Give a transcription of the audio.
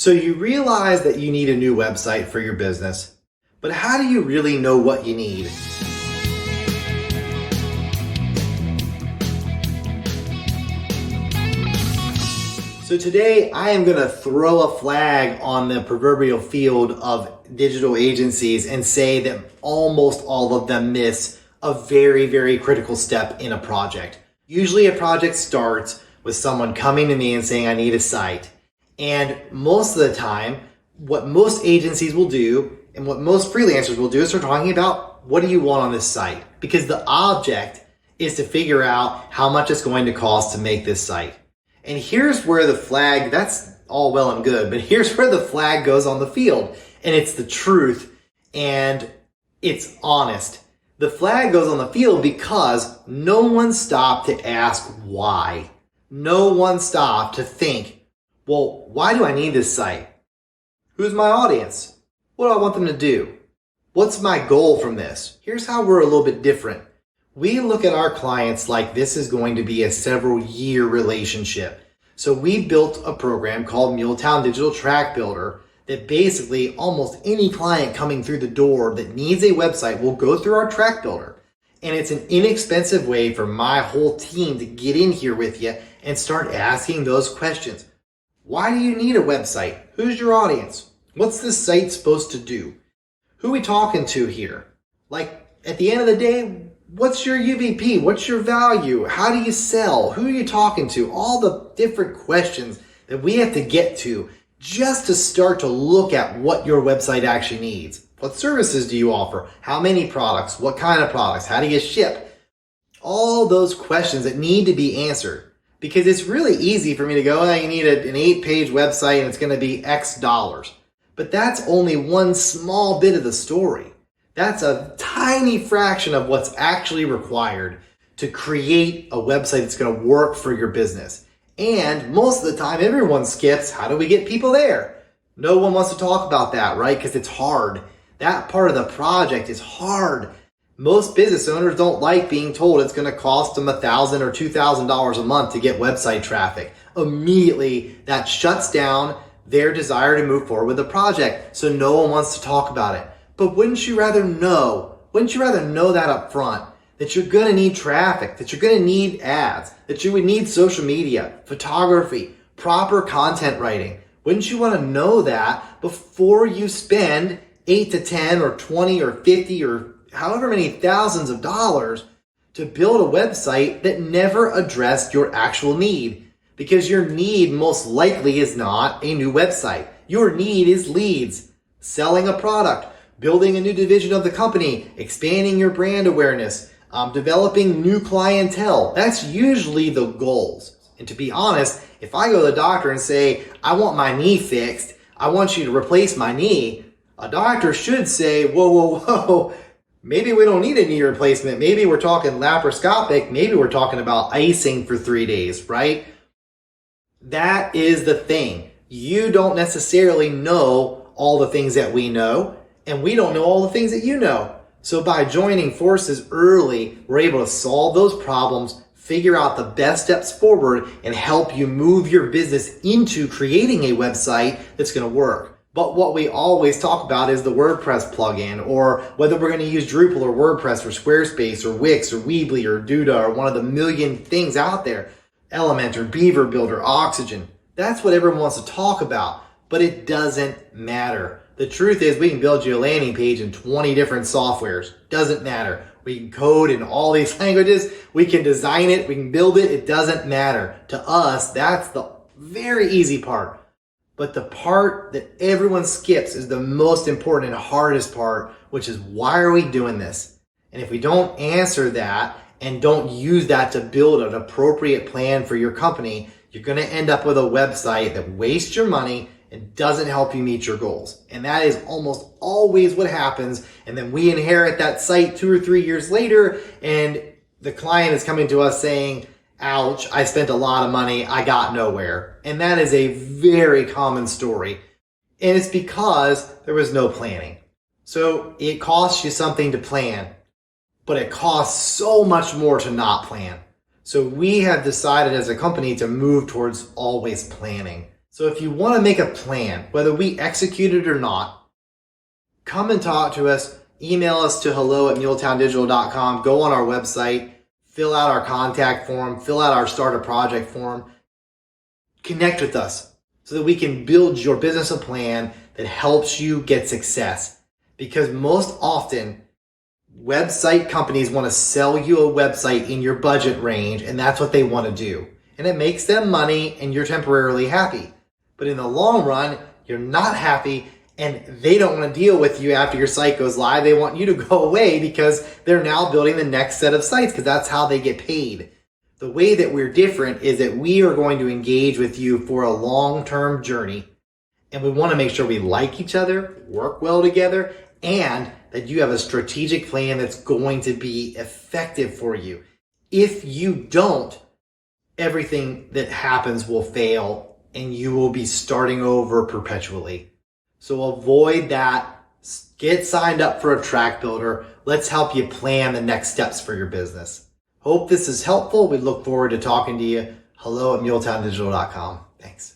So you realize that you need a new website for your business, but how do you really know what you need? So today I am going to throw a flag on the proverbial field of digital agencies and say that almost all of them miss a very, very critical step in a project. Usually a project starts with someone coming to me and saying, I need a site. And most of the time, what most agencies will do and what most freelancers will do is start talking about, what do you want on this site? Because the object is to figure out how much it's going to cost to make this site. And here's where the flag, that's all well and good, but here's where the flag goes on the field. And it's the truth and it's honest. The flag goes on the field because no one stopped to ask why. No one stopped to think, well, why do I need this site? Who's my audience? What do I want them to do? What's my goal from this? Here's how we're a little bit different. We look at our clients like this is going to be a several year relationship. So we built a program called Muletown Digital Track Builder that basically almost any client coming through the door that needs a website will go through our track builder. And it's an inexpensive way for my whole team to get in here with you and start asking those questions. Why do you need a website? Who's your audience? What's this site supposed to do? Who are we talking to here? Like, at the end of the day, what's your UVP? What's your value? How do you sell? Who are you talking to? All the different questions that we have to get to just to start to look at what your website actually needs. What services do you offer? How many products? What kind of products? How do you ship? All those questions that need to be answered. Because it's really easy for me to go, oh, you need an 8-page website and it's going to be X dollars. But that's only one small bit of the story. That's a tiny fraction of what's actually required to create a website that's going to work for your business. And most of the time, everyone skips, how do we get people there? No one wants to talk about that, right? Because it's hard. That part of the project is hard. Most business owners don't like being told it's going to cost them $1,000 or $2,000 a month to get website traffic. Immediately, that shuts down their desire to move forward with the project. So no one wants to talk about it. But wouldn't you rather know that up front, that you're going to need traffic, that you're going to need ads, that you would need social media, photography, proper content writing? Wouldn't you want to know that before you spend 8 to 10 or 20 or 50 or however many thousands of dollars to build a website that never addressed your actual need? Because your need most likely is not a new website. Your need is leads, selling a product, building a new division of the company, expanding your brand awareness, developing new clientele. That's usually the goals. And to be honest, if I go to the doctor and say, I want my knee fixed, I want you to replace my knee, a doctor should say, whoa, maybe we don't need a knee replacement. Maybe we're talking laparoscopic. Maybe we're talking about icing for 3 days, right? That is the thing. You don't necessarily know all the things that we know, and we don't know all the things that you know. So by joining forces early, we're able to solve those problems, figure out the best steps forward, and help you move your business into creating a website that's going to work. But what we always talk about is the WordPress plugin, or whether we're going to use Drupal or WordPress or Squarespace or Wix or Weebly or Duda or one of the million things out there, Element or Beaver Builder, Oxygen. That's what everyone wants to talk about, but it doesn't matter. The truth is we can build you a landing page in 20 different softwares. Doesn't matter. We can code in all these languages. We can design it. We can build it. It doesn't matter. To us, that's the very easy part. But the part that everyone skips is the most important and hardest part, which is, why are we doing this? And if we don't answer that and don't use that to build an appropriate plan for your company, you're going to end up with a website that wastes your money and doesn't help you meet your goals. And that is almost always what happens. And then we inherit that site 2 or 3 years later, and the client is coming to us saying, ouch, I spent a lot of money, I got nowhere. And that is a very common story. And it's because there was no planning. So it costs you something to plan, but it costs so much more to not plan. So we have decided as a company to move towards always planning. So if you want to make a plan, whether we execute it or not, come and talk to us. Email us to hello@muletowndigital.com. Go on our website, fill out our contact form, fill out our start a project form. Connect with us so that we can build your business a plan that helps you get success. Because most often, website companies want to sell you a website in your budget range, and that's what they want to do. And it makes them money, and you're temporarily happy. But in the long run, you're not happy, and they don't want to deal with you after your site goes live. They want you to go away because they're now building the next set of sites, because that's how they get paid. The way that we're different is that we are going to engage with you for a long-term journey, and we want to make sure we like each other, work well together, and that you have a strategic plan that's going to be effective for you. If you don't, everything that happens will fail and you will be starting over perpetually. So avoid that. Get signed up for a track builder. Let's help you plan the next steps for your business. Hope this is helpful. We look forward to talking to you. hello@muletowndigital.com. Thanks.